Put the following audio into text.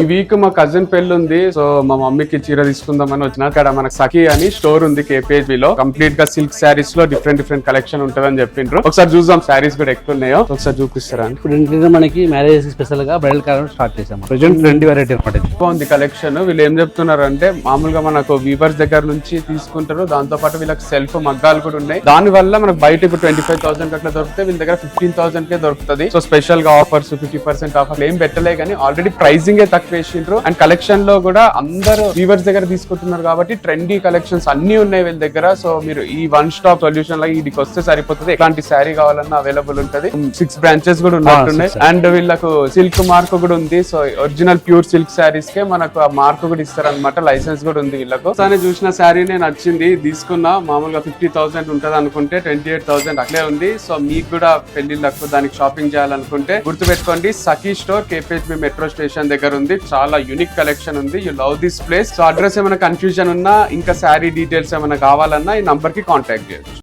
ఈ వీక్ మా కజిన్ పెళ్లి ఉంది, సో మా మమ్మీకి చీర తీసుకుందామని వచ్చిన. అక్కడ మనకు సఖీ అని స్టోర్ ఉంది KPHB లో. కంప్లీట్ గా సిల్క్ శారీస్ లో డిఫరెంట్ కలెక్షన్ ఉంటదని చెప్పిండ్రు. ఒకసారి చూద్దాం శారీస్ కూడా ఎక్కువ ఉన్నాయో, ఒకసారి చూపిస్తారా? ఇప్పుడు ఇంట్లో మనకి మ్యారేజ్ స్పెషల్ గా బ్రైడల్ కలెక్షన్ స్టార్ట్ చేసాం. ప్రెజెంట్ 20 వెరైటీ అనమాట. బాగుంది కలెక్షన్. వీళ్ళు ఏం చెప్తున్నారు అంటే మామూలుగా మనకు వీవర్స్ దగ్గర నుంచి తీసుకుంటారు, దాంతో పాటు వీళ్ళకి సెల్ఫ్ మగ్గాలు కూడా ఉన్నాయి. దాని వల్ల మనకు బయట ఇప్పుడు 25,000 అట్లా దొరుకుతాయి, వీళ్ళ దగ్గర 15,000 కే దొరుకుతుంది. సో స్పెషల్ గా ఆఫర్స్ 50% ఆఫర్ ఏం పెట్టలే కానీ ఆల్రెడీ ప్రైజింగ్ తక్కువ వేసిండ్రు. అండ్ కలెక్షన్ లో కూడా అందరూ వీవర్స్ దగ్గర తీసుకుంటున్నారు కాబట్టి ట్రెండీ కలెక్షన్స్ అన్ని ఉన్నాయి వీళ్ళ దగ్గర. సో మీరు ఈ వన్ స్టాప్ సొల్యూషన్ లో వీటికి వస్తే సరిపోతుంది. ఎలాంటి శారీ కావాలన్నా అవైలబుల్ ఉంటది. 6 బ్రాంచెస్ కూడా ఉన్నట్టున్నాయి. అండ్ వీళ్ళకు సిల్క్ మార్క్ కూడా ఉంది. So original pure silk saris కే మనకు ఆ మార్క్ కూడా ఇస్తారనమాట. లైసెన్స్ కూడా ఉంది వీళ్ళకు. సో చూసిన శారీ నేను నచ్చింది, తీసుకున్నా. మామూలుగా 50,000 ఉంటది అనుకుంటే 28,000 అట్లే ఉంది. సో మీకు కూడా పెళ్లిళ్ళకు దానికి షాపింగ్ చేయాలనుకుంటే గుర్తుపెట్టుకోండి, సఖీ స్టోర్ KPHB మెట్రో స్టేషన్ దగ్గర ఉంది. చాలా యూనిక్ కలెక్షన్ ఉంది. You love this place. So address ఏమైనా కన్ఫ్యూజన్ ఉన్నా, ఇంకా శారీ డీటెయిల్స్ ఏమైనా కావాలన్నా ఈ నంబర్ కి కాంటాక్ట్ చేయొచ్చు.